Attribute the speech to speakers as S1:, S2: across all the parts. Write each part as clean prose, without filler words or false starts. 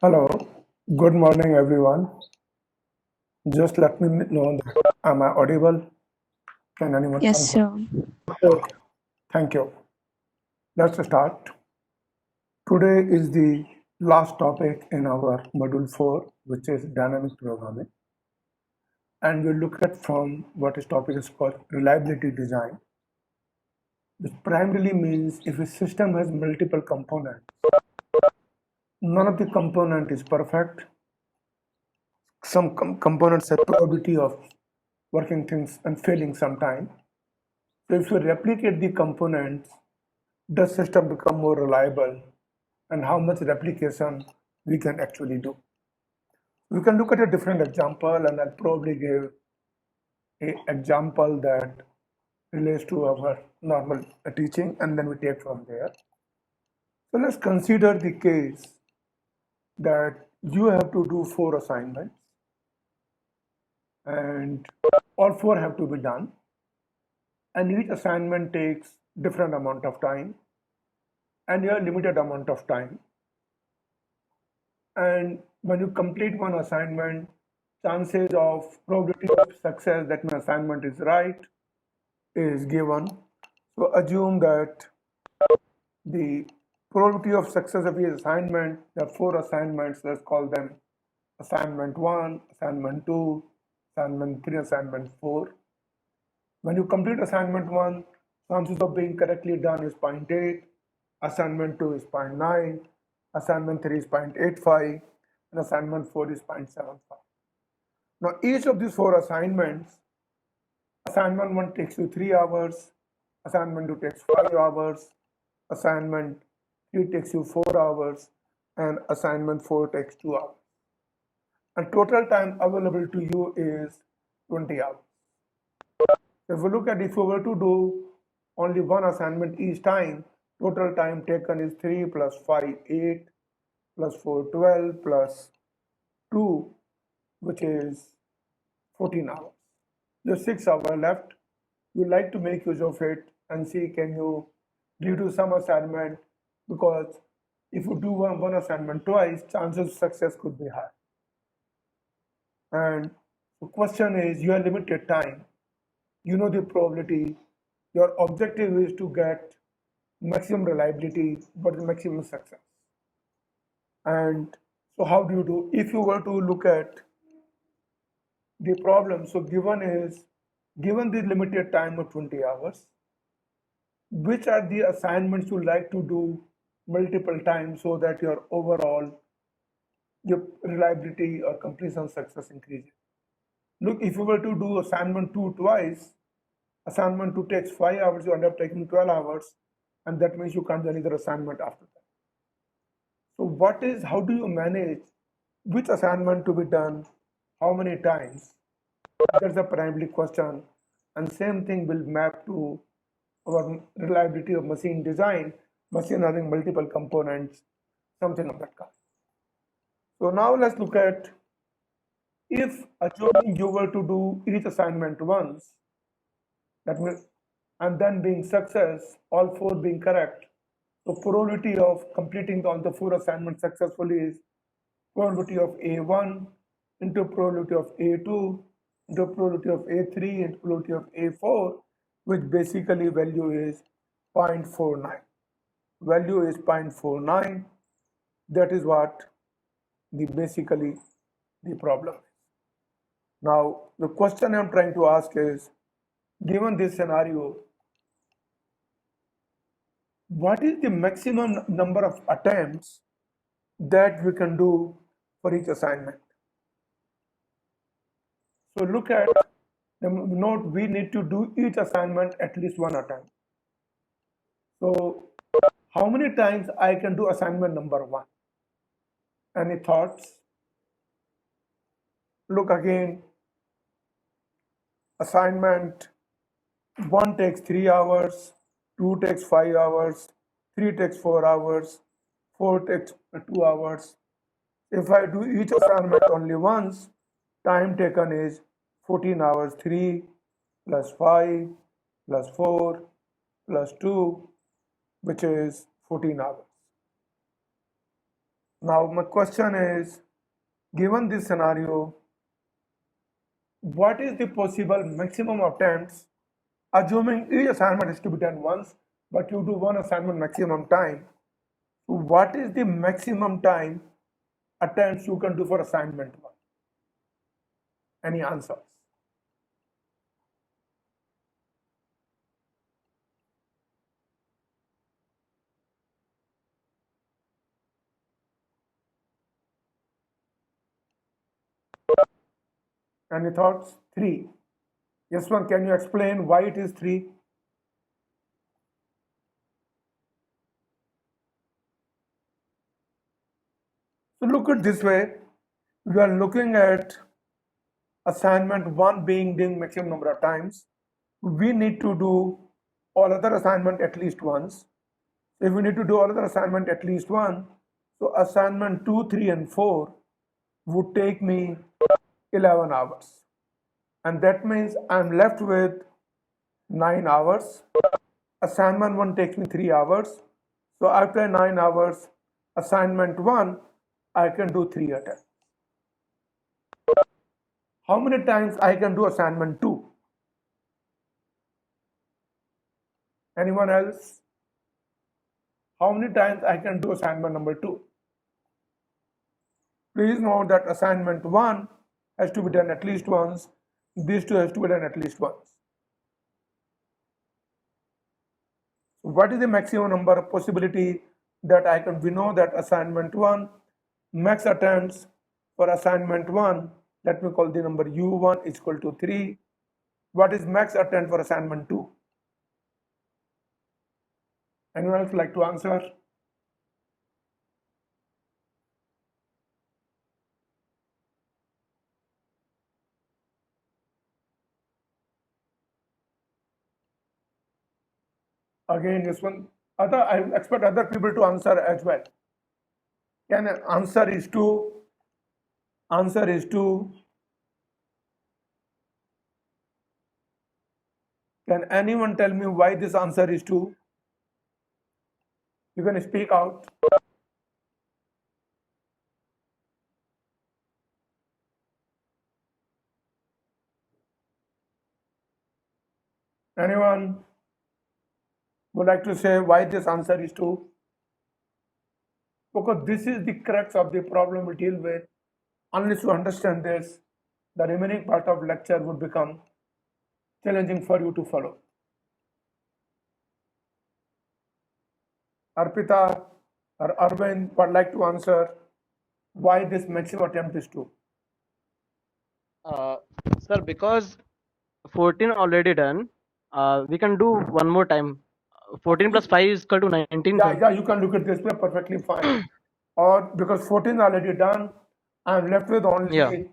S1: Hello, good morning, everyone. Just let me know that am I audible? Can anyone
S2: Yes,
S1: confirm?
S2: sure.
S1: Okay, thank you. Let's start. Today is the last topic in our module 4, which is dynamic programming. And we'll look at from what this topic is called reliability design, which primarily means if a system has multiple components, none of the component is perfect. Some components have probability of working things and failing sometime. So if you replicate the components, does system become more reliable and how much replication we can actually do? We can look at a different example and I'll probably give a example that relates to our normal teaching and then we take from there. So let's consider the case that you have to do 4 assignments and all 4 have to be done and each assignment takes different amount of time and you have limited amount of time. And when you complete one assignment, chances of probability of success that my assignment is right is given. So assume that the probability of success of each assignment, there are 4 assignments, let's call them assignment 1, assignment 2, assignment 3, assignment 4. When you complete assignment 1, chances of being correctly done is 0.8, assignment 2 is 0.9, assignment 3 is 0.85, and assignment 4 is 0.75. Now, each of these 4 assignments, assignment 1 takes you 3 hours, assignment 2 takes 5 hours, assignment 3 takes you 4 hours, and assignment 4 takes 2 hours. And total time available to you is 20 hours. If we look at if we were to do only one assignment each time, total time taken is 3 plus 5, 8, plus 4, 12, plus 2, which is 14 hours. There's 6 hours left. You like to make use of it and see can you redo some assignment, because if you do one assignment twice, chances of success could be high. And the question is, you have limited time. You know the probability. Your objective is to get maximum reliability, but maximum success. And so how do you do? If you were to look at the problem, so given the limited time of 20 hours, which are the assignments you like to do multiple times so that your reliability or completion success increases. Look, if you were to do assignment 2 twice, assignment 2 takes 5 hours, you end up taking 12 hours, and that means you can't do another assignment after that. So how do you manage which assignment to be done, how many times? That's the primary question. And same thing will map to our reliability of machine design, machine having multiple components, something of that kind. So now let's look at if assuming you were to do each assignment once, that means, and then being success, all 4 being correct. So probability of completing all the 4 assignments successfully is probability of A1 into probability of A2 into probability of A3 into probability of A4, which basically value is 0.49. Value is 0.49. That is what basically the problem is. Now, the question I'm trying to ask is, given this scenario, what is the maximum number of attempts that we can do for each assignment? So look at the note, we need to do each assignment at least 1 attempt. So how many times I can do assignment number 1? Any thoughts? Look again, assignment 1 takes 3 hours, 2 takes 5 hours, 3 takes 4 hours, 4 takes 2 hours. If I do each assignment only once, time taken is 14 hours, 3 plus 5 plus 4 plus 2, which is 14 hours. Now my question is, given this scenario, what is the possible maximum attempts, assuming each assignment is to be done once, but you do one assignment maximum time. So what is the maximum time attempts you can do for assignment one? Any answers? Any thoughts? 3. Yes, one, can you explain why it is 3? So look at this way. We are looking at assignment 1 being done maximum number of times. We need to do all other assignment at least once. If we need to do all other assignment at least one, so assignment 2, 3, and 4 would take me 11 hours. And that means I'm left with 9 hours. Assignment 1 takes me 3 hours. So after 9 hours, assignment 1, I can do 3 attempts. How many times I can do assignment 2? Anyone else? How many times I can do assignment number 2? Please note that assignment 1 has to be done at least once. These two has to be done at least once. What is the maximum number of possibility that I can? We know that assignment 1, max attempts for assignment 1, let me call the number U1 is equal to 3. What is max attempt for assignment 2? Anyone else like to answer? Again, this one, I expect other people to answer as well. Can answer is 2? Answer is 2. Can anyone tell me why this answer is 2? You can speak out. Anyone would like to say why this answer is 2? Because this is the crux of the problem we deal with. Unless you understand this, the remaining part of lecture would become challenging for you to follow. Arpita or Arvind would like to answer why this maximum attempt is 2.
S2: Sir, because 14 already done, we can do one more time. 14 plus 5 is equal to 19.
S1: Yeah, you can look at this way perfectly fine. Or because 14 already done, I'm left with only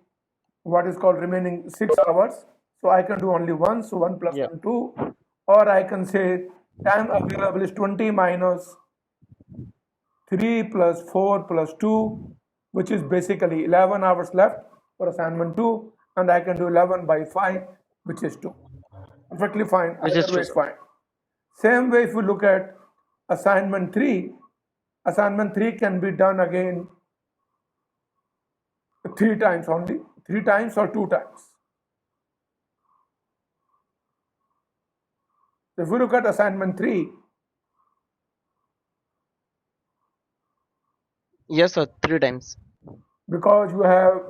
S1: what is called remaining 6 hours. So I can do only one. So 1 plus 1, 2. Or I can say time available is 20 minus 3 plus 4 plus 2, which is basically 11 hours left for assignment 2. And I can do 11 by 5, which is 2. Perfectly fine.
S2: Which is
S1: Either way is fine. Same way, if we look at assignment 3 can be done again 3 times only, 3 times or 2 times. If we look at assignment 3,
S2: Yes, sir, 3 times.
S1: because you have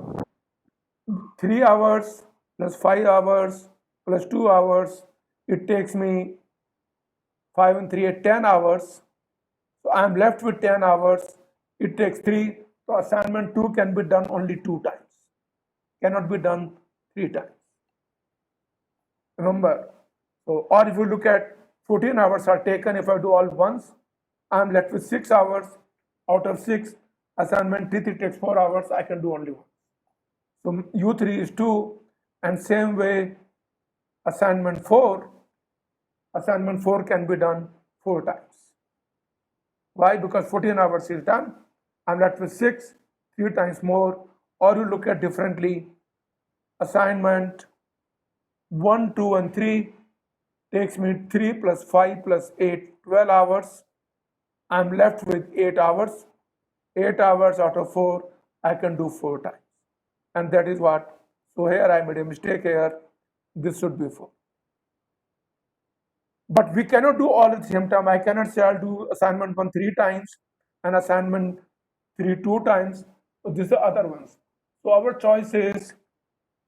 S1: 3 hours plus 5 hours plus 2 hours, it takes me 5 and 3 at 10 hours. So I am left with 10 hours. It takes 3. So assignment 2 can be done only 2 times. Cannot be done 3 times. Remember. So, or if you look at 14 hours are taken, if I do all once, I am left with 6 hours. Out of 6, assignment 3 takes 4 hours, I can do only one. So U3 is 2, and same way assignment 4 can be done 4 times. Why? Because 14 hours is done, I'm left with 6, 3 times more. Or you look at differently, assignment 1, 2, and 3 takes me 3 plus 5 plus 8, 12 hours. I'm left with 8 hours. 8 hours out of 4, I can do 4 times. And that is what, so here I made a mistake here. This should be 4. But we cannot do all at the same time. I cannot say I'll do assignment 1 3 times and assignment 3 2 times. So these are other ones. So our choice is,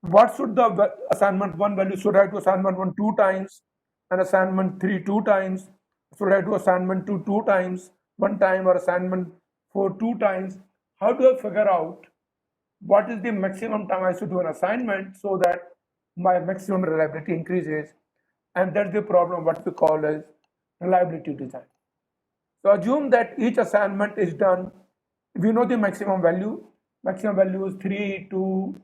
S1: what should the assignment 1 value? Should I do assignment 1 2 times and assignment 3 2 times? Should I do assignment 2 2 times, 1 time, or assignment 4 2 times? How do I figure out what is the maximum time I should do an assignment so that my maximum reliability increases? And that's the problem, what we call as reliability design. So assume that each assignment is done. We know the maximum value. Maximum value is 3, 2,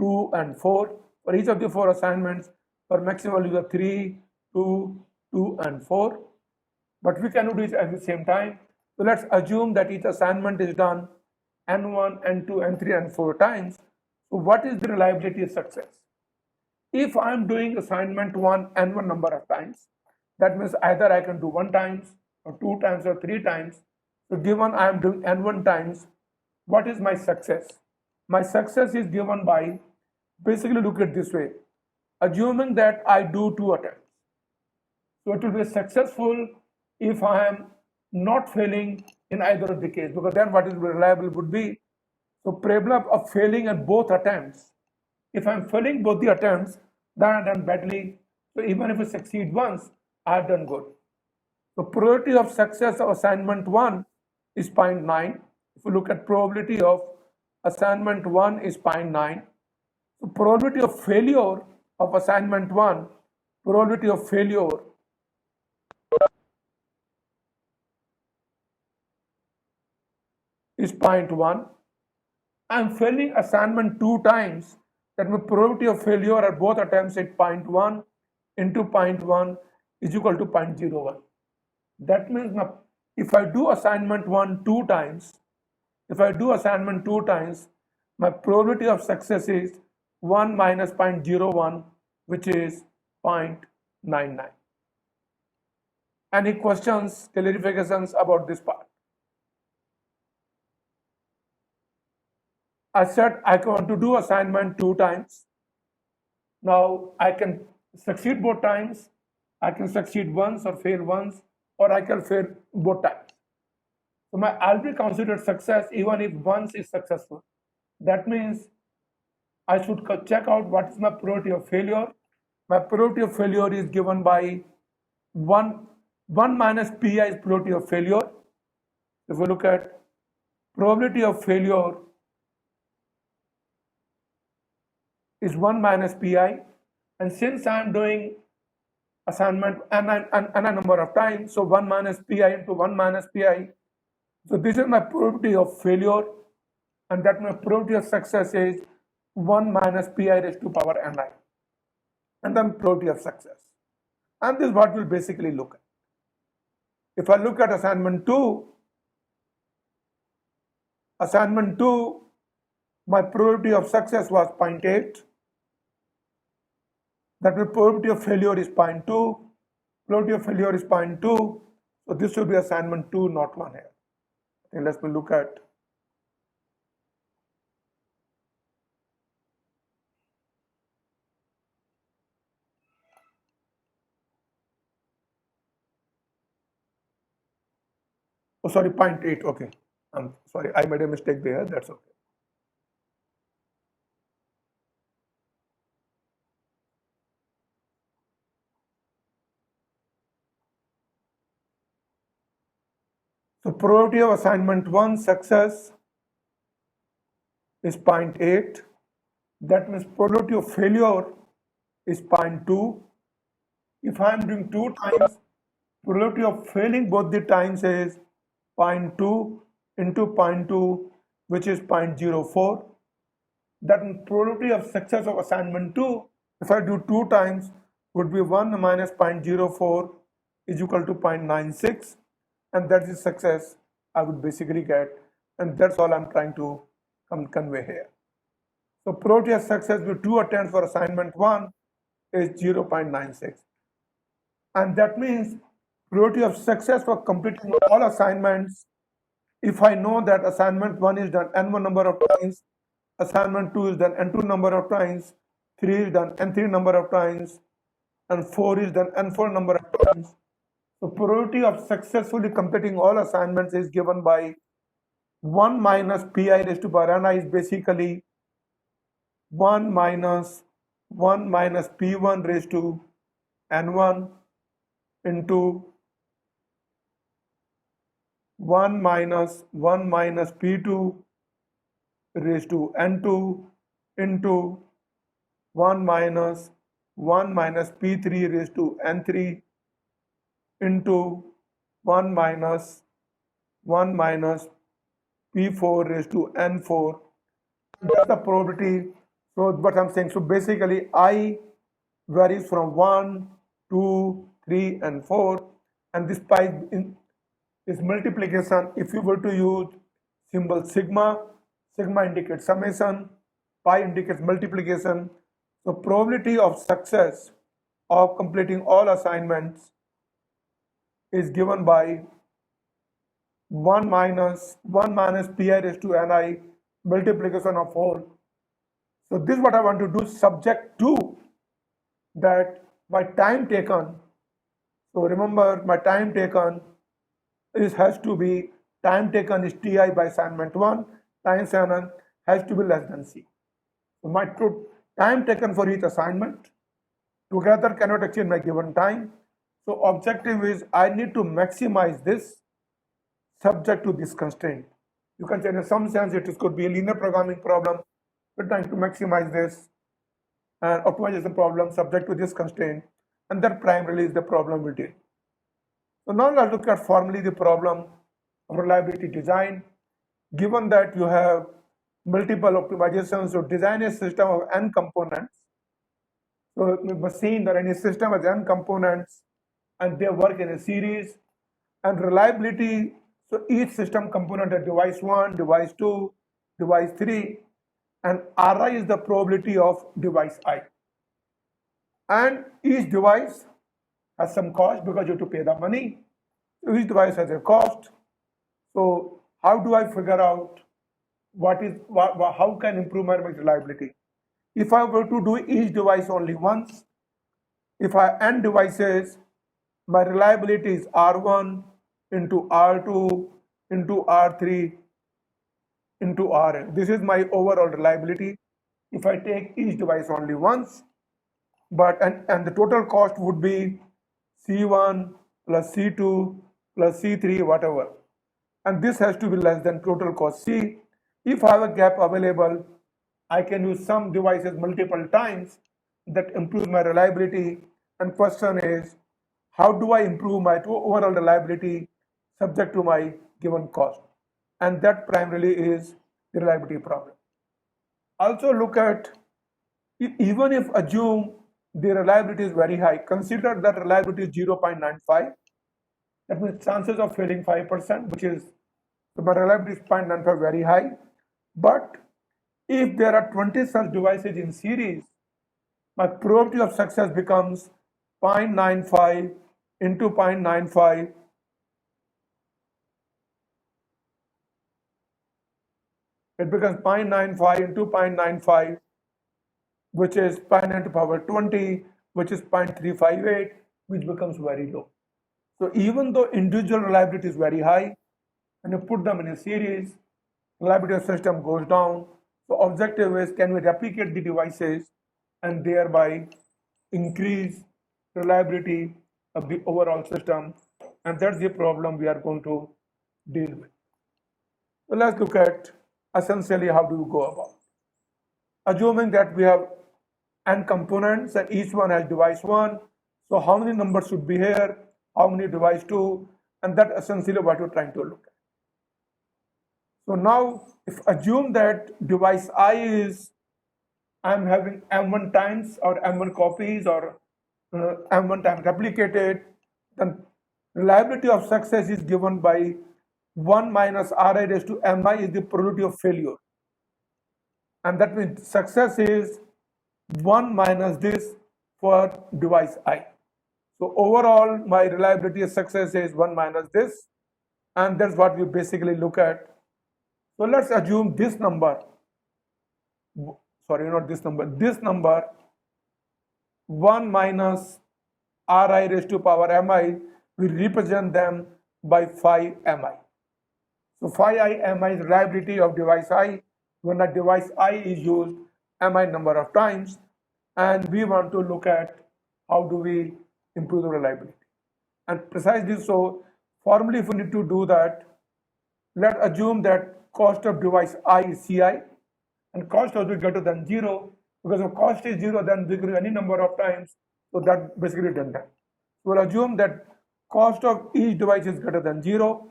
S1: 2, and 4. For each of the 4 assignments, for maximum value of 3, 2, 2, and 4. But we cannot do it at the same time. So let's assume that each assignment is done N1, N2, N3, and 4 times. So what is the reliability of success? If I'm doing assignment 1 N1 number of times, that means either I can do 1 times or 2 times or 3 times. So given I am doing N1 times, what is my success? My success is given by, basically look at this way, assuming that I do 2 attempts. So it will be successful if I am not failing in either of the case, because then what is reliable would be, so probability of failing at both attempts. If I'm failing both the attempts, then I've done badly. So even if I succeed once, I've done good. So probability of success of assignment 1 is 0.9. If you look at probability of assignment 1 is 0.9. So probability of failure of assignment 1, probability of failure is 0.1. I'm failing assignment 2 times. That means probability of failure at both attempts is 0.1 into 0.1 is equal to 0.01. That means now, if I do assignment 1 2 times, my probability of success is 1 minus 0.01, which is 0.99. Any questions, clarifications about this part? I said I want to do assignment 2 times. Now I can succeed both times. I can succeed once or fail once, or I can fail both times. So I'll be considered success even if once is successful. That means I should check out what is my probability of failure. My probability of failure is given by 1 minus pi is probability of failure. If we look at probability of failure is 1 minus pi, and since I am doing assignment n a number of times, so 1 minus pi into 1 minus pi. So this is my probability of failure, and that my probability of success is 1 minus pi raised to power ni, and then probability of success. And this is what we'll basically look at. If I look at assignment 2, my probability of success was 0.8. That means probability of failure is 0.2. Probability of failure is 0.2. So this should be assignment 2, not 1 here. And let's look at. Oh, sorry, 0.8. Okay. I'm sorry, I made a mistake there. That's okay. So probability of assignment 1 success is 0.8. That means probability of failure is 0.2. If I am doing 2 times, probability of failing both the times is 0.2 into 0.2, which is 0.04. That means probability of success of assignment 2, if I do 2 times, would be 1 minus 0.04 is equal to 0.96, and that is success I would basically get, and that's all I'm trying to convey here. So probability of success with 2 attempts for assignment 1 is 0.96, and that means probability of success for completing all assignments If I know that assignment 1 is done n1 number of times, assignment 2 is done n2 number of times, 3 is done n3 number of times, and 4 is done n4 number of times. So probability of successfully completing all assignments is given by 1 minus pi raised to power ni is basically 1 minus p1 raised to n1 into 1 minus p2 raised to n2 into 1 minus p3 raised to n3 into 1 minus p4 raised to n4. That's the probability. So what I'm saying, so basically I varies from 1, 2, 3 and 4, and this pi is multiplication. If you were to use symbol sigma, sigma indicates summation, pi indicates multiplication. So probability of success of completing all assignments is given by 1 minus pi raised to ni multiplication of 4. So this is what I want to do, subject to that my time taken. So remember, my time taken has to be, time taken is ti by assignment 1 times n has to be less than c. So my time taken for each assignment together cannot exceed my given time. So objective is I need to maximize this subject to this constraint. You can say in some sense it could be a linear programming problem. We're trying to maximize this and optimization problem subject to this constraint, and that primarily is the problem we did. So now let's look at formally the problem of reliability design. Given that you have multiple optimizations, so design a system of n components. So we must see that any system has n components and they work in a series, and reliability, so each system component has device 1, device 2, device 3, and Ri is the probability of device I. And each device has some cost because you have to pay the money. So each device has a cost. So how do I figure out how can improve my reliability? If I were to do each device only once, if I n devices, my reliability is R1 into R2 into R3 into Rn. This is my overall reliability if I take each device only once. But and the total cost would be C1 plus C2 plus C3, whatever. And this has to be less than total cost C. If I have a gap available, I can use some devices multiple times. That improves my reliability. And question is, how do I improve my overall reliability subject to my given cost? And that primarily is the reliability problem. Also look at, even if assume the reliability is very high, consider that reliability is 0.95. That means chances of failing 5%, which is, so my reliability is 0.95, very high. But if there are 20 such devices in series, my probability of success becomes 0.95 into 0.95. It becomes 0.95 into 0.95, which is 0.9 to power 20, which is 0.358, which becomes very low. So even though individual reliability is very high, when you put them in a series, reliability of system goes down. So objective is, can we replicate the devices and thereby increase reliability of the overall system? And that's the problem we are going to deal with. So let's look at essentially how do you go about. Assuming that we have n components and each one has device 1, so how many numbers should be here, how many device 2, and that essentially what we're trying to look at. So now if assume that device I is, I'm having m1 times or m1 copies or m1 times replicated, then reliability of success is given by 1 minus Ri raised to mi is the probability of failure. And that means success is 1 minus this for device I. So overall, my reliability of success is 1 minus this, and that's what we basically look at. So let's assume this number, sorry, not this number, this number 1 minus ri raised to power mi, we represent them by phi mi. So phi I mi is reliability of device I when a device I is used mi number of times, and we want to look at how do we improve the reliability. And precisely so, formally if we need to do that, let's assume that cost of device I is Ci and cost has to be greater than 0, because if cost is 0 then we can do any number of times, so that basically done that. So we'll assume that cost of each device is greater than 0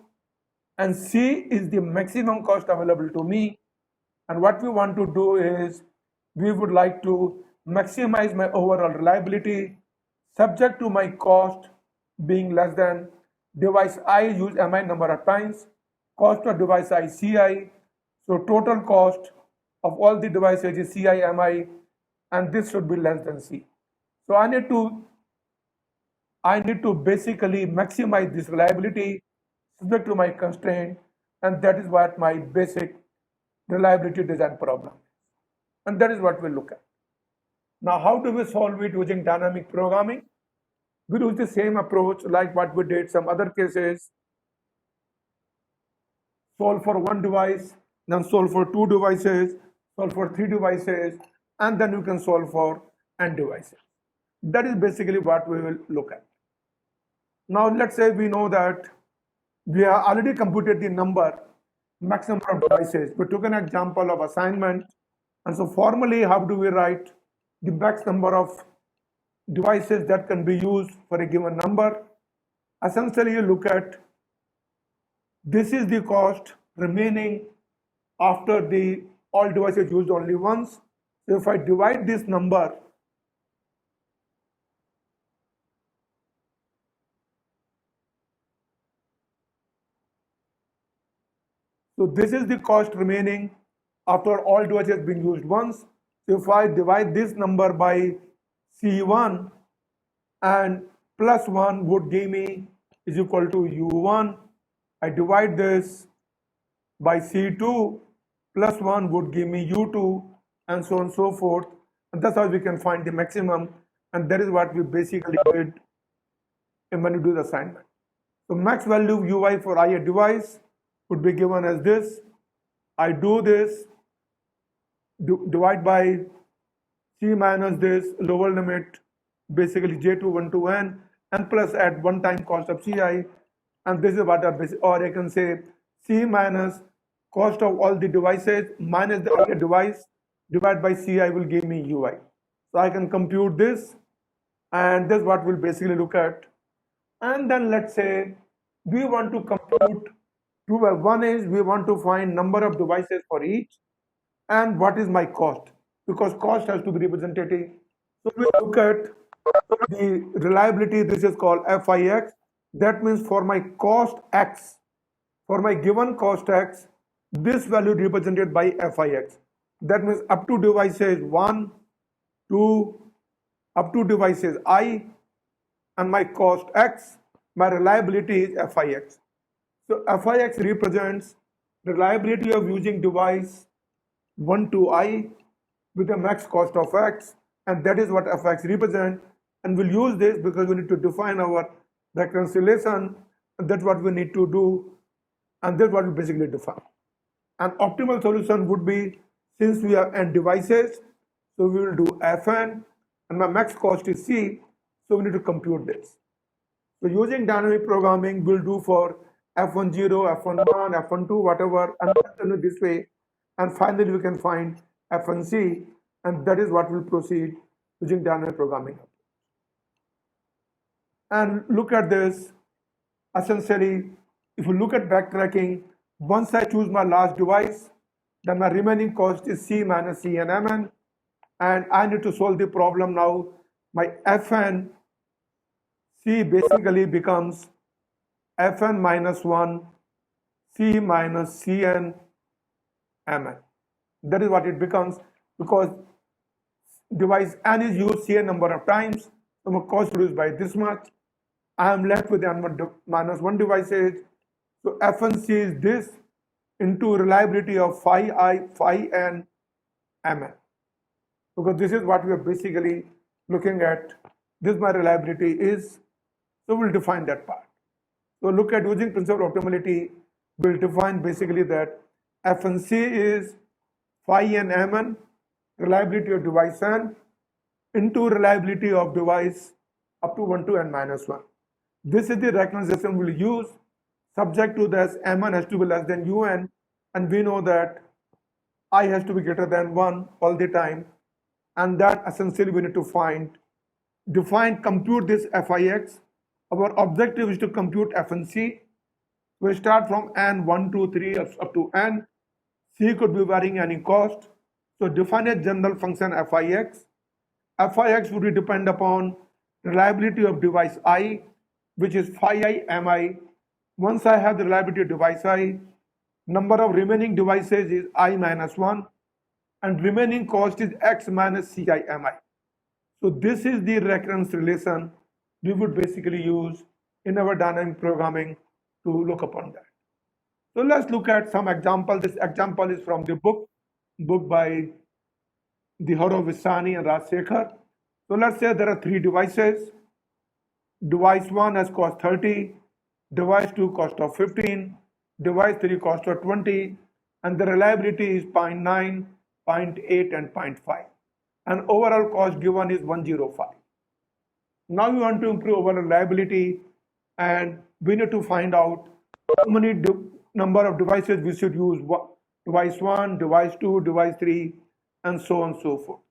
S1: and C is the maximum cost available to me, and what we want to do is we would like to maximize my overall reliability subject to my cost being less than device I used mi number of times, cost of device I Ci, so total cost of all the devices is Ci mi, and this should be less than C. So I need to basically maximize this reliability subject to my constraint, and that is what my basic reliability design problem is. And that is what we'll look at. Now, how do we solve it using dynamic programming? We use the same approach like what we did some other cases. Solve for one device, then solve for two devices, solve for three devices, and then you can solve for n devices. That is basically what we will look at. Now, let's say we know that we have already computed the maximum number of devices. We took an example of assignment, and so formally, how do we write the max number of devices that can be used for a given number? Essentially, you look at this is the cost remaining after the all devices used only once. So if I divide this number so this is the cost remaining after all devices being used once. So if I divide this number by C1 and plus 1 would give me is equal to U1. I divide this by C2 plus 1 would give me U2, and so on and so forth. And that's how we can find the maximum, and that is what we basically did when you do the assignment. So max value UI for I device would be given as this. I do this, divide by C minus this lower limit, basically J2 1 to n, and plus add one time cost of Ci, and this is what I or I can say C minus cost of all the devices minus the other device divided by Ci will give me UI. So I can compute this, and this is what we'll basically look at. And then let's say we want to compute two. One is we want to find number of devices for each, and what is my cost, because cost has to be representative. So we look at the reliability. This is called FIX. That means for my cost X, for my given cost X, this value represented by FIX. That means up to devices 1, 2, up to devices I, and my cost X, my reliability is FIX. So FIX represents reliability of using device 1 to I with a max cost of X, and that is what FIX represents. And we'll use this because we need to define our reconciliation, and that's what we need to do, and that's what we basically define. An optimal solution would be, since we have n devices, so we will do Fn, and my max cost is C, so we need to compute this. So using dynamic programming, we'll do for F10, F11, F12, whatever, and continue this way, and finally we can find F1C, and that is what will proceed using dynamic programming. And look at this. Essentially, if you look at backtracking, once I choose my last device, then my remaining cost is C minus C and Mn, and I need to solve the problem now. My Fn C basically becomes Fn minus 1 C minus Cn Mn. That is what it becomes, because device n is used Cn number of times, so my cost reduced by this much. I am left with n minus 1 devices, So FNC is this into reliability of phi I, phi n, mn. Because this is what we are basically looking at. This my reliability is. So we'll define that part. So look at using principle of optimality, we'll define basically that FNC is phi n mn, reliability of device n, into reliability of device up to 1 to n minus 1. This is the recognition we'll use, subject to this mn has to be less than un, and we know that I has to be greater than 1 all the time, and that essentially we need to define, compute this Fix. Our objective is to compute FNC. We start from n, 1, 2, 3 up to n. C could be varying any cost. So define a general function Fix. Fix would depend upon reliability of device I, which is phi I mi. Once I have the reliability of device I, number of remaining devices is I minus 1, and remaining cost is x minus ci mi. So this is the recurrence relation we would basically use in our dynamic programming to look upon that. So let's look at some example. This example is from the book by the Horovitsani and Rajsekhar. So let's say there are 3 devices. Device 1 has cost 30, device 2 cost of 15, device 3 cost of 20, and the reliability is 0.9, 0.8, and 0.5. And overall cost given is 105. Now we want to improve our reliability, and we need to find out how many number of devices we should use. Device 1, device 2, device 3, and so on and so forth.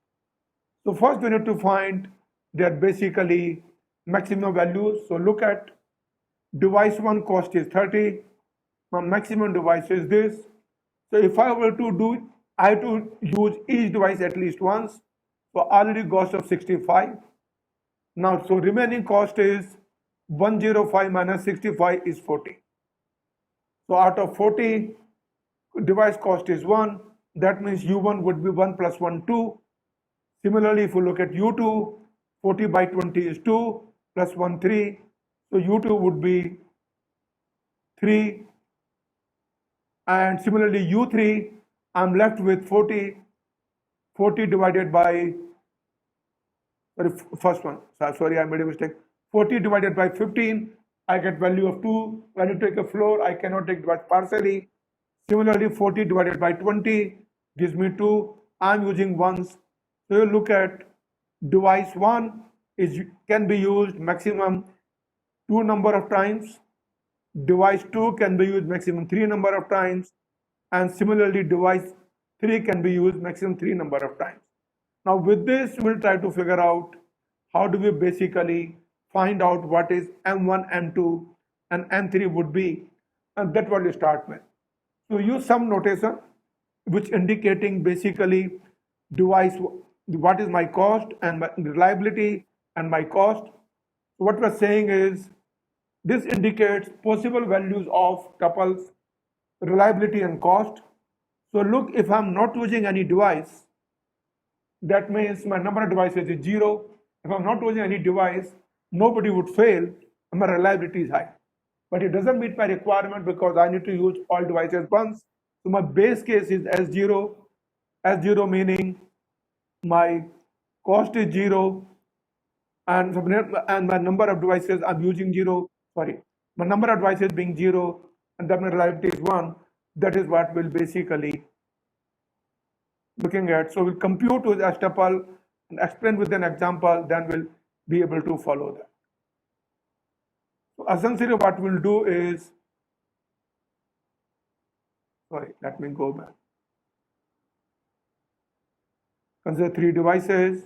S1: So first we need to find their basically maximum values. So look at device 1 cost is 30. My maximum device is this. So if I were to do, I have to use each device at least once. So already cost of 65. Now, so remaining cost is 105 minus 65 is 40. So out of 40, device cost is 1. That means U1 would be 1 plus 1, 2. Similarly, if you look at U2, 40 by 20 is 2 plus 1, 3. So U2 would be 3. And similarly, U3, I'm left with 40. 40 divided by, first one, sorry, I made a mistake. 40 divided by 15, I get value of 2. When you take a floor, I cannot take device partially. Similarly, 40 divided by 20 gives me 2. I'm using ones. So you look at device 1 can be used maximum 2 number of times. Device 2 can be used maximum 3 number of times. And similarly, device 3 can be used maximum 3 number of times. Now with this, we'll try to figure out how do we basically find out what is M1, M2, and M3 would be, and that's what we start with. So use some notation which indicating basically device, what is my cost and my reliability and my cost. So what we're saying is this indicates possible values of tuples, reliability and cost. So look, if I'm not using any device, that means my number of devices is 0. If I'm not using any device, nobody would fail, and my reliability is high. But it doesn't meet my requirement because I need to use all devices once. So my base case is S0. S0 meaning my cost is 0, and my number of devices I'm using 0. Sorry, my number of devices being 0, and then my reliability is 1. That is what we'll basically looking at. So we'll compute with a tuple and explain with an example, then we'll be able to follow that. So essentially what we'll do is, sorry, let me go back. Consider 3 devices.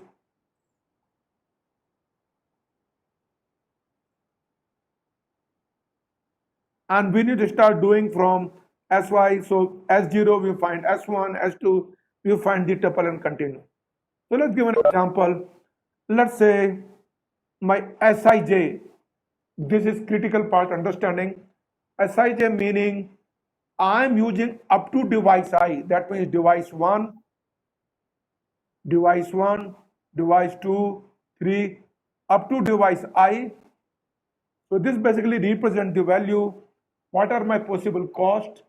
S1: And we need to start doing from Sy. So S0 we find S1, S2 we find the tuple and continue. So let's give an example. Let's say my Sij, this is critical part understanding. Sij meaning I'm using up to device I, that means device 1, device 1, device 2, 3, up to device I. So this basically represents the value what are my possible cost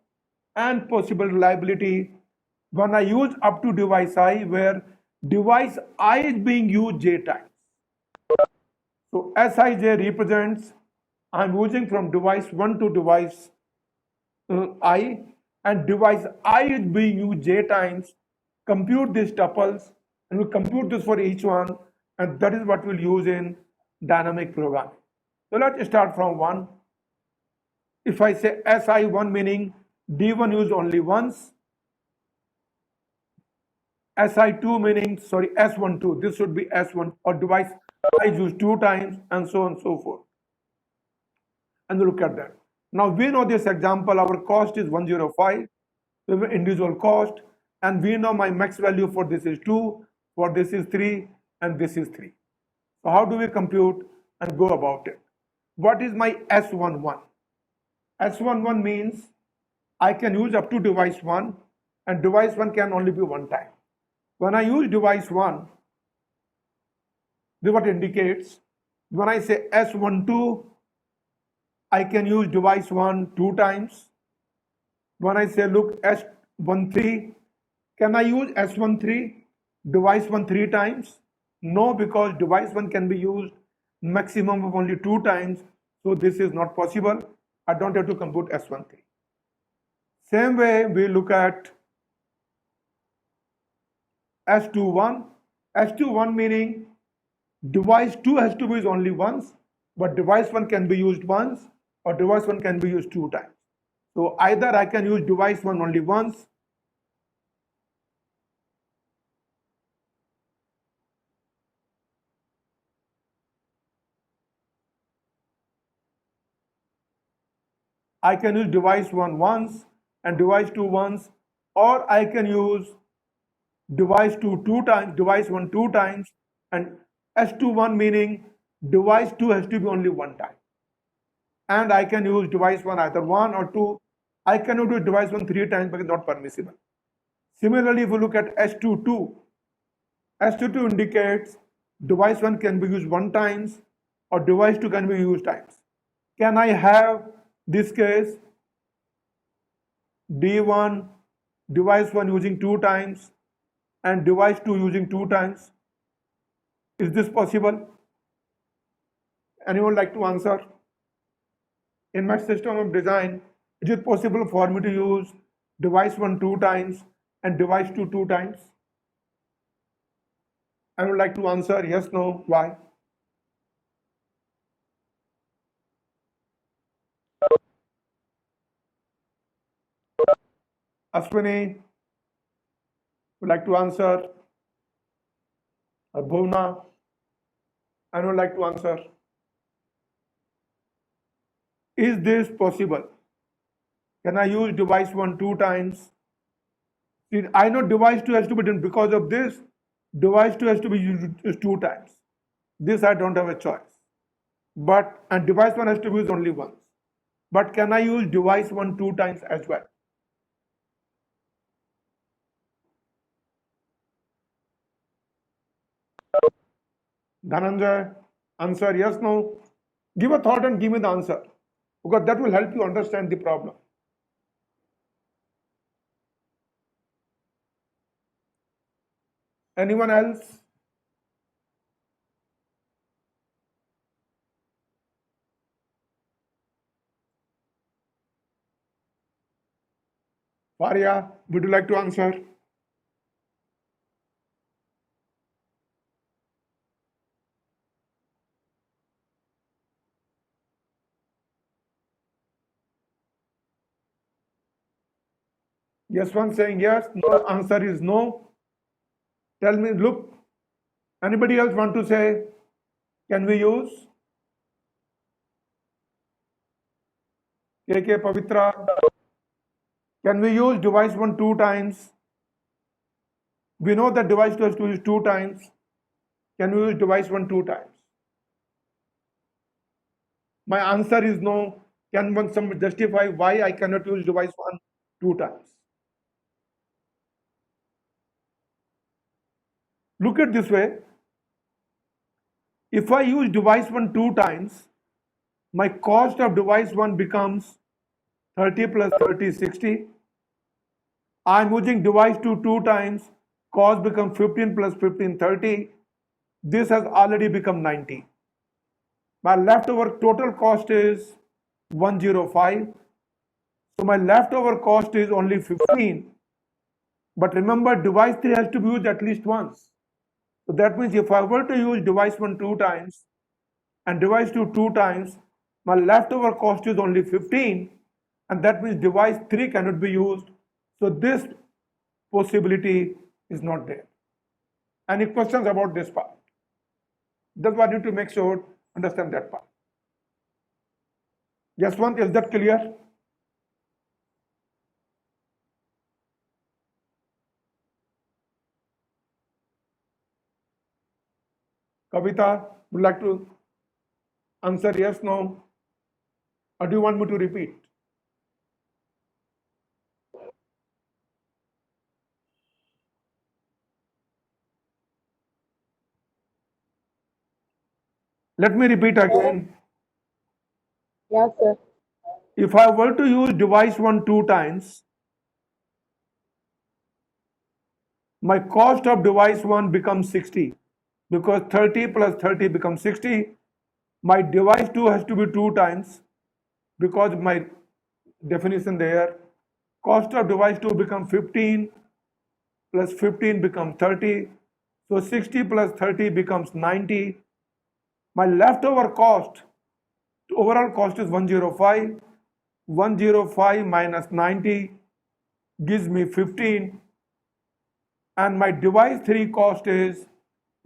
S1: and possible reliability when I use up to device I, where device I is being used j times. So Sij represents I'm using from device 1 to device I, and device I is being used j times. Compute these tuples and we'll compute this for each one, and that is what we'll use in dynamic programming. So let's start from 1. If I say Si1 meaning D1 used only once, Si2 meaning, sorry, S12, this should be S1, or device I used 2 times, and so on and so forth. And look at that. Now we know this example, our cost is 105, we have individual cost, and we know my max value for this is 2, for this is 3, and this is 3. So how do we compute and go about it? What is my S11? S11 means I can use up to device 1, and device 1 can only be one time. When I use device 1, this is what indicates. When I say S12, I can use device 1 2 times. When I say look S13, can I use S13 device 1 3 times? No, because device 1 can be used maximum of only 2 times, so this is not possible. I don't have to compute S13. Same way we look at S21. S21 meaning device 2 has to be used only once, but device 1 can be used once, or device 1 can be used 2 times. So either I can use device 1 only once, I can use device 1 once and device 2 once, or I can use device 2 2 times, device 1 2 times, and S21 meaning device 2 has to be only one time. And I can use device 1 either 1 or 2. I cannot do device 1 3 times because it's not permissible. Similarly, if you look at S22, S22 indicates device 1 can be used 1 times or device 2 can be used times. Can I have this case D1 device 1 using 2 times and device 2 using 2 times? Is this possible? Anyone like to answer? In my system of design, is it possible for me to use device 1 2 times and device 2 2 times? I would like to answer yes, no, why? Ashwini would like to answer. Bhuvna, I would like to answer. Is this possible? Can I use device 1 2 times? See, I know device 2 has to be done because of this. Device 2 has to be used 2 times. This I don't have a choice. And device 1 has to be used only once. But can I use device 1 2 times as well? Dhananjay, answer yes, no. Give a thought and give me the answer, because that will help you understand the problem. Anyone else? Varia, would you like to answer? Yes, one saying yes, no answer is no. Tell me, look, anybody else want to say, can we use? KK Pavitra, can we use device 1 2 times? We know that device 2 has to use 2 times. Can we use device 1 2 times? My answer is no. Can one some justify why I cannot use device 1 2 times? Look at this way. If I use device 1 2 times, my cost of device 1 becomes 30 plus 30 60. I'm using device 2 two times. Cost becomes 15 plus 15 30. This has already become 90. My leftover total cost is 105. So my leftover cost is only 15. But remember, device 3 has to be used at least once. So that means if I were to use device 1 two times and device 2 two times, my leftover cost is only 15, and that means device 3 cannot be used. So this possibility is not there. Any questions about this part? That's why I need to make sure understand that part. Yaswant, is that clear? Kavita, would like to answer yes, no? Or do you want me to repeat? Let me repeat again.
S3: Yes, sir.
S1: If I were to use device 1 two times, my cost of device 1 becomes 60 because 30 plus 30 becomes 60. My device 2 has to be 2 times because my definition there. Cost of device 2 becomes 15 plus 15 becomes 30. So 60 plus 30 becomes 90. My leftover cost, overall cost is 105. 105 minus 90 gives me 15. And my device 3 cost is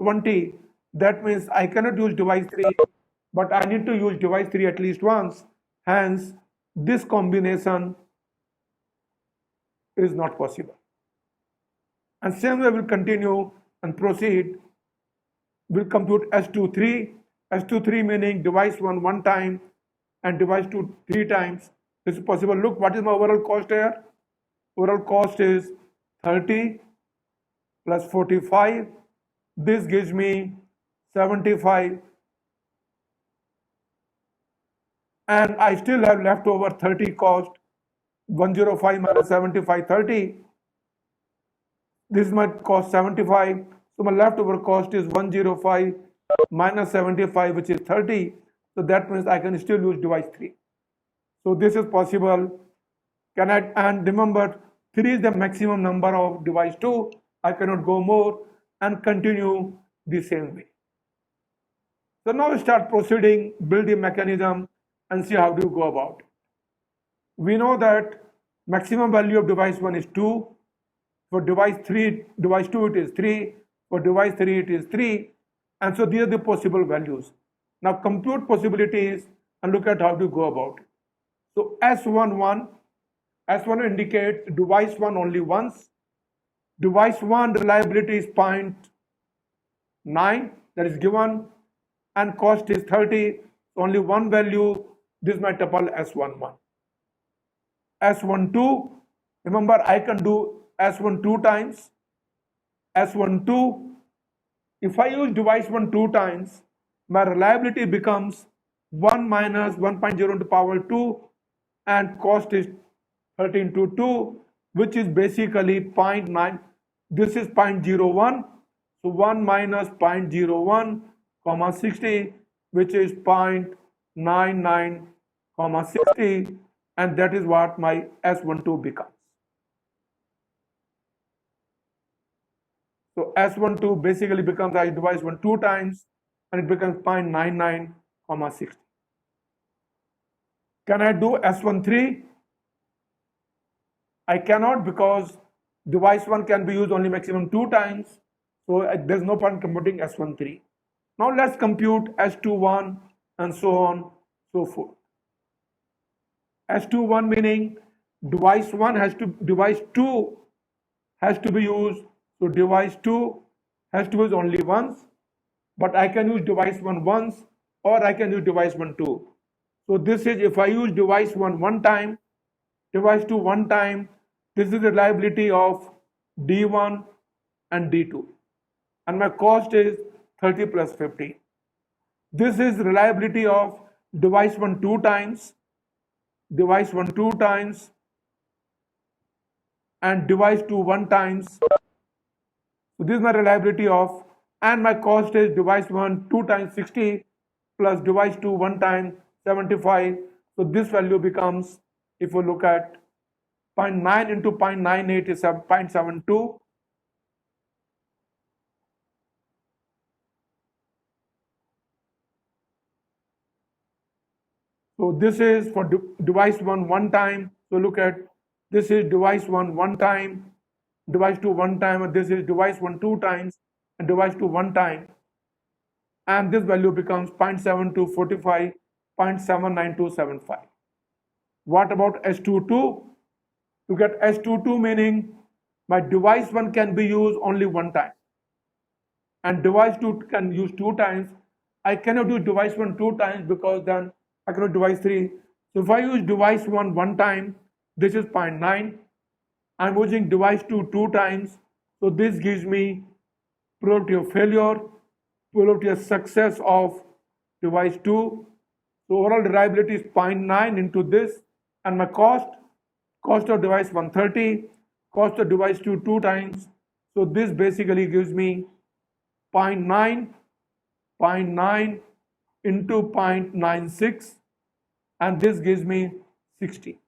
S1: 20. That means I cannot use device 3, but I need to use device 3 at least once. Hence, this combination is not possible. And same way we'll continue and proceed. We'll compute S23. S23 meaning device 1 one time and device 2 three times. This is possible. Look, what is my overall cost here? Overall cost is 30 plus 45. This gives me 75. And I still have left over 30 cost. 105 minus 75, 30. This is my cost 75. So my leftover cost is 105 minus 75, which is 30. So that means I can still use device 3. So this is possible. And remember, 3 is the maximum number of device 2. I cannot go more and continue the same way. So now we start proceeding, build the mechanism and see how do you go about it. We know that maximum value of device 1 is 2. For device 2 it is 3. For device 3 it is 3. And so these are the possible values. Now compute possibilities and look at how to go about it. So S11 indicates device 1 only once. Device 1 reliability is 0.9, that is given, and cost is 30. Only one value. This is my tuple S11. S12, remember I can do S1 two times. S12, if I use device 1 two times, my reliability becomes 1 minus 1.0 into power 2 and cost is 13 to 2, which is basically 0.9. This is 0.01. So 1 minus 0.01 comma 60, which is 0.99 comma 60, and that is what my S12 becomes. So S12 basically becomes I device 1 two times and it becomes 0.99 comma 60. Can I do S13? I cannot because device 1 can be used only maximum 2 times. So there's no point computing S13. Now let's compute S21 and so on, so forth. S21 meaning device 2 has to be used. So device 2 has to be used only once, but I can use device 1 once or I can use device 1 2. So this is if I use device 1 one time, device 2 one time, this is the reliability of D1 and D2. And my cost is 30 plus 50. This is reliability of device 1 two times, device 1 2 times, and device 2 1 times. So this is my reliability of, and my cost is device 1 2 times 60 plus device 2 1 time 75. So this value becomes, if we look at 0.9 into 0.98 is 0.72. So this is for device 1 1 time. So look at, this is device 1 1 time, device 2 1 time, and this is device 1 2 times, and device 2 1 time. And this value becomes 0.7245, 0.79275. What about S22? To get S22 meaning my device 1 can be used only one time, and device 2 can use 2 times. I cannot do device 1 2 times because then I cannot device 3. So if I use device 1 1 time, this is 0.9. I'm using device 2 2 times. So this gives me probability of failure, probability of success of device 2. So overall reliability is 0.9 into this, and my cost of device 130, cost of device 2 2 times. So this basically gives me 0.9 into 0.96, and this gives me 60.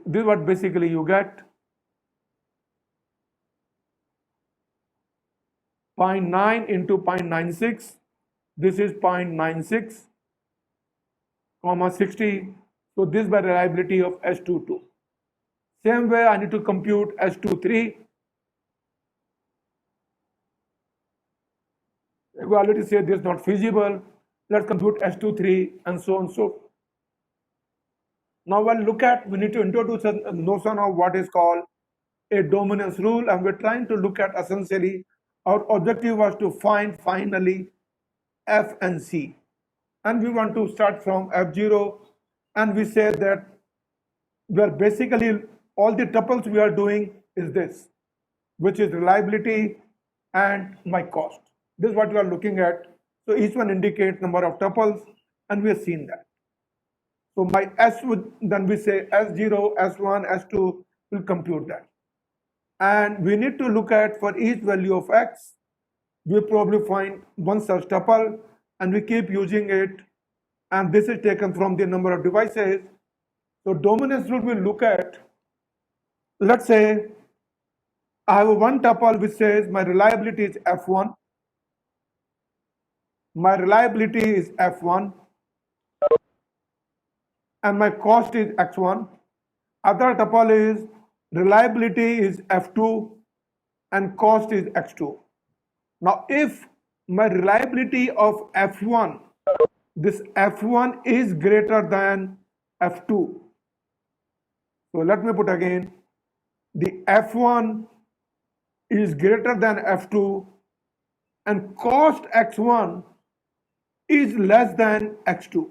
S1: This is what basically you get. 0.9 into 0.96, this is 0.96, comma 60. So this is my reliability of S22. Same way I need to compute S23. We already said this is not feasible. Let's compute S23 and so on. So now we'll look at, we need to introduce a notion of what is called a dominance rule, and we're trying to look at essentially, our objective was to find finally F and C. And we want to start from F0, and we say that we're basically, all the tuples we are doing is this, which is reliability and my cost. This is what we are looking at. So each one indicates number of tuples, and we have seen that. So my S would, then we say S0, S1, S2 will compute that. And we need to look at, for each value of X, we probably find one such tuple, and we keep using it. And this is taken from the number of devices. So dominance rule will look at, let's say I have one tuple which says my reliability is F1. My reliability is F1, and my cost is X1. Other tuple is reliability is F2 and cost is X2. Now if my reliability of F1, this F1 is greater than F2. So let me put again, the F1 is greater than F2 and cost X1 is less than X2.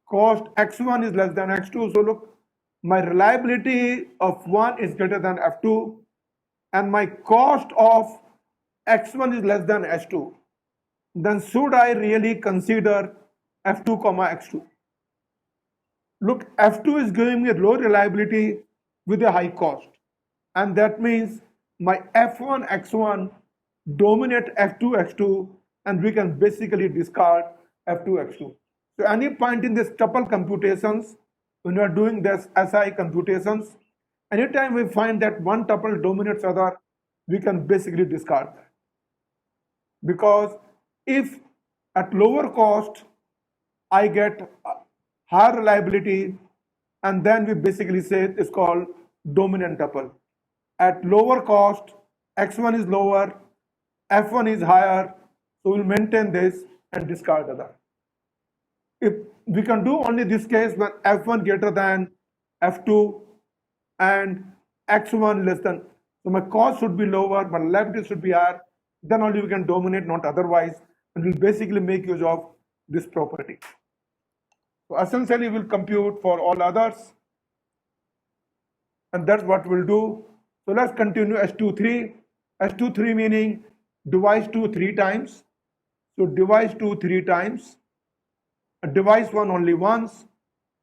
S1: Cost X1 is less than X2. So look, my reliability of 1 is greater than F2 and my cost of X1 is less than X2. Then should I really consider F2 comma X2? Look, F2 is giving me low reliability with a high cost, and that means my F1 X1 dominate F2 X2, and we can basically discard F2 X2. So any point in this tuple computations, when we are doing this SI computations, anytime we find that one tuple dominates other, we can basically discard that. Because if at lower cost I get higher reliability, and then we basically say it's called dominant tuple. At lower cost, X1 is lower, F1 is higher, so we'll maintain this and discard other. If we can do only this case when F1 greater than F2 and X1 less than, so my cost should be lower, my reliability should be higher, then only we can dominate, not otherwise, and we'll basically make use of this property. So essentially we'll compute for all others, and that's what we'll do. So let's continue S23. S23 meaning device 2 3 times. So device 2 3 times. device 1 only once,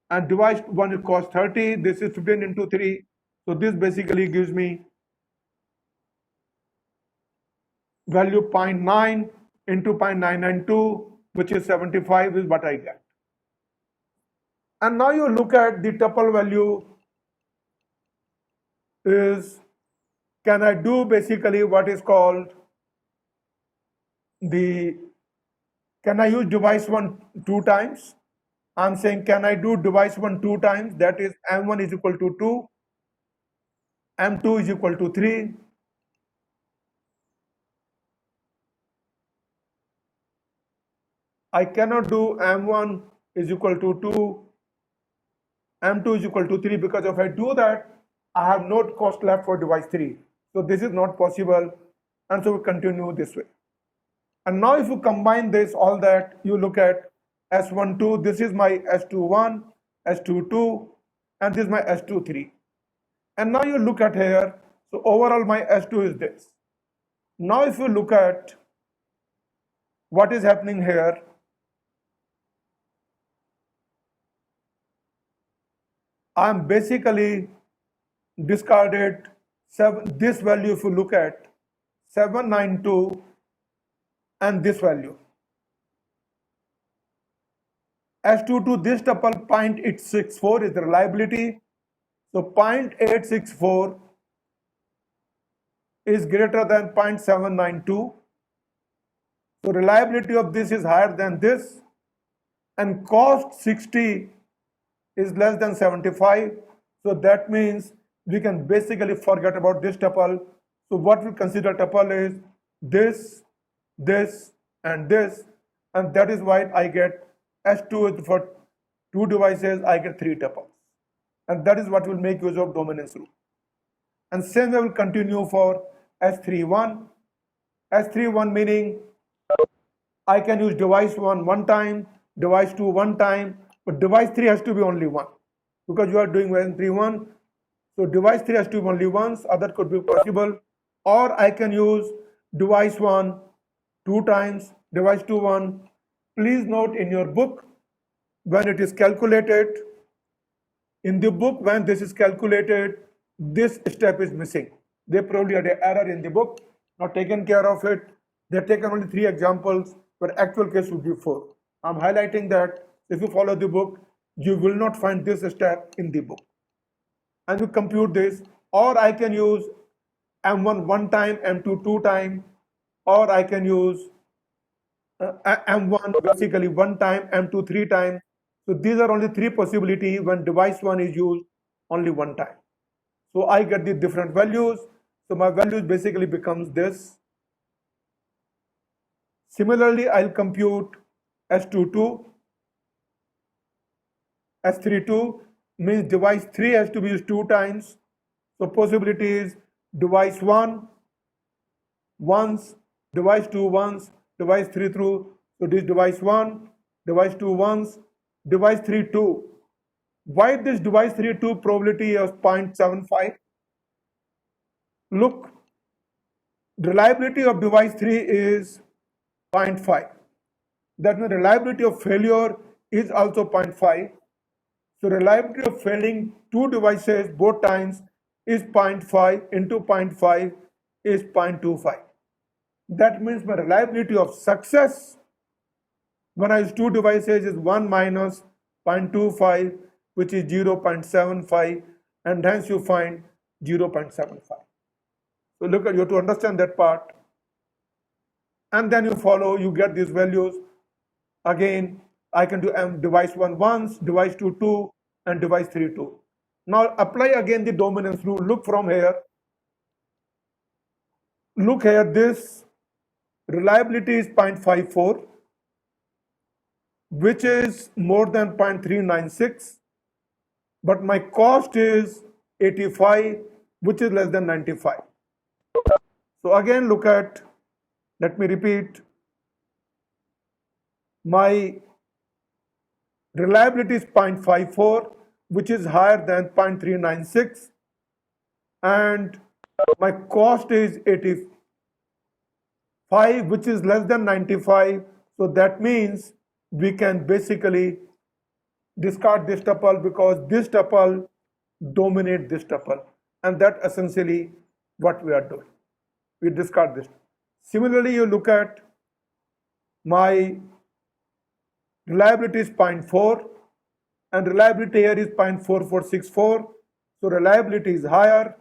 S1: and device 1 it costs 30. This is 15 into 3. So this basically gives me value 0.9 into 0.992, which is 75 is what I get. And now you look at the tuple value is, can I do basically what is called can I use device 1 2 times? I'm saying, can I do device 1 2 times? That is, M1 is equal to 2, M2 is equal to 3. I cannot do M1 is equal to 2, M2 is equal to 3, because if I do that, I have no cost left for device 3. So this is not possible, and so we continue this way. And now if you combine this, all that, you look at S12, this is my S21, S22, and this is my S23. And now you look at here, so overall my S2 is this. Now if you look at what is happening here, I'm basically discarded this value. If you look at 792 and this value, S22, this tuple 0.864 is the reliability. So 0.864 is greater than 0.792. So reliability of this is higher than this, and cost 60 is less than 75. So that means we can basically forget about this tuple. So what we consider tuple is this, this, and this, and that is why I get S2 for 2 devices, I get 3 tuples. And that is what will make use of dominance rule. And same way will continue for S31. S31 meaning I can use device 1 one time, device 2 one time, but device 3 has to be only one, because you are doing S31. So device 3 has to be only once, other could be possible. Or I can use device 1 2 times, device 2 1. Please note in your book, when it is calculated, in the book when this is calculated, this step is missing. They probably had an error in the book, not taken care of it. They've taken only 3 examples, but actual case would be 4. I'm highlighting that if you follow the book, you will not find this step in the book. And you compute this, or I can use M1 one time, M2 2 time, or I can use M1 basically one time, M2 3 times. So these are only 3 possibilities when device 1 is used only one time. So I get the different values. So my values basically becomes this. Similarly, I'll compute S22. S32 means device 3 has to be used 2 times. So possibility is device 1 once, device 2 once, device 3 through. So this device 1, device 2 once, device 3 2. Why this device 3 2 probability of 0.75? Look, reliability of device 3 is 0.5. That means reliability of failure is also 0.5. So reliability of failing 2 devices both times is 0.5 into 0.5 is 0.25. That means my reliability of success when I use 2 devices is 1 minus 0.25, which is 0.75, and hence you find 0.75. So look at, you have to understand that part, and then you follow, you get these values. Again, I can do device 1 once, device 2 2, and device 3 2. Now apply again the dominance rule. Look from here. Look here, this reliability is 0.54, which is more than 0.396, but my cost is 85, which is less than 95. So again, look at, let me repeat, my reliability is 0.54, which is higher than 0.396, and my cost is 85, which is less than 95. So that means we can basically discard this tuple because this tuple dominates this tuple, and that essentially what we are doing. We discard this. Similarly, you look at my reliability is 0.4 and reliability here is 0.4464. So reliability is higher.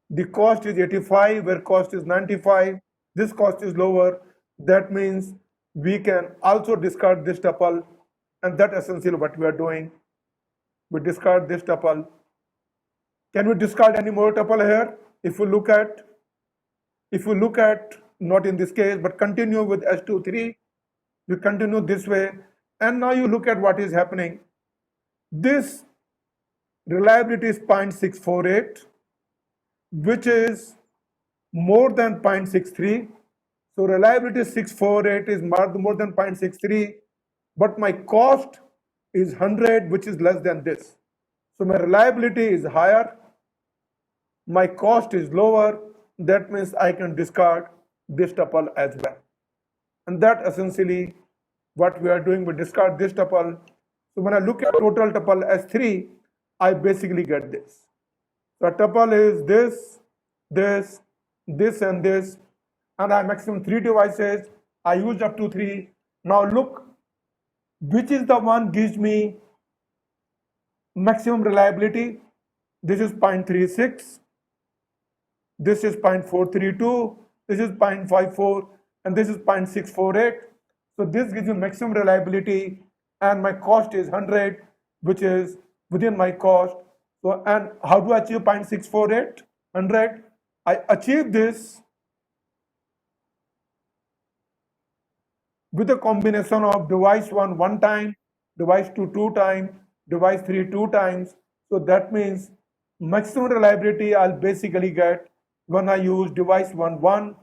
S1: The cost is 85 where cost is 95. This cost is lower. That means we can also discard this tuple, and that essentially what we are doing. We discard this tuple. Can we discard any more tuple here? If you look at, not in this case, but continue with S23, we continue this way, and now you look at what is happening. This reliability is 0.648, which is more than 0.63. So reliability 648 is more than 0.63, but my cost is 100, which is less than this. So my reliability is higher, my cost is lower. That means I can discard this tuple as well. And that essentially what we are doing, we discard this tuple. So when I look at total tuple S3, I basically get this. The tuple is this, this, this, and this, and I have maximum 3 devices. I used up to 3. Now look, which is the one gives me maximum reliability? This is 0.36, this is 0.432, this is 0.54, and this is 0.648. So this gives you maximum reliability, and my cost is 100, which is within my cost. So, and how do I achieve 0.648? 100. I achieve this with a combination of device 1 time, device 2 times, device 3 2 times. So that means maximum reliability I'll basically get when I use device 1,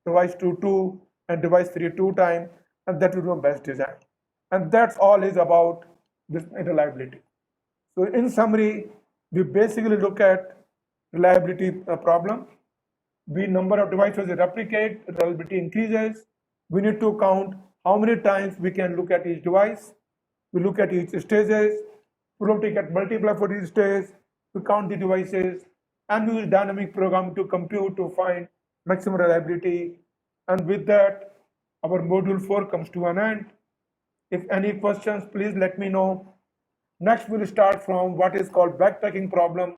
S1: device 2, and device 3 2 times, and that will be my best design. And that's all is about this reliability. So in summary, we basically look at reliability problem. The number of devices we replicate, reliability increases. We need to count how many times we can look at each device. We look at each stages. We look at multiply for each stage. We count the devices and we use dynamic programming to compute to find maximum reliability. And with that, our module 4 comes to an end. If any questions, please let me know. Next, we'll start from what is called backtracking problem.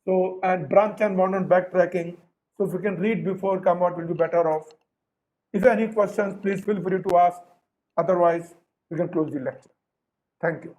S1: So, and branch and bounded backtracking. So if you can read before come out, will be better off. If any questions, please feel free to ask. Otherwise, we can close the lecture. Thank you.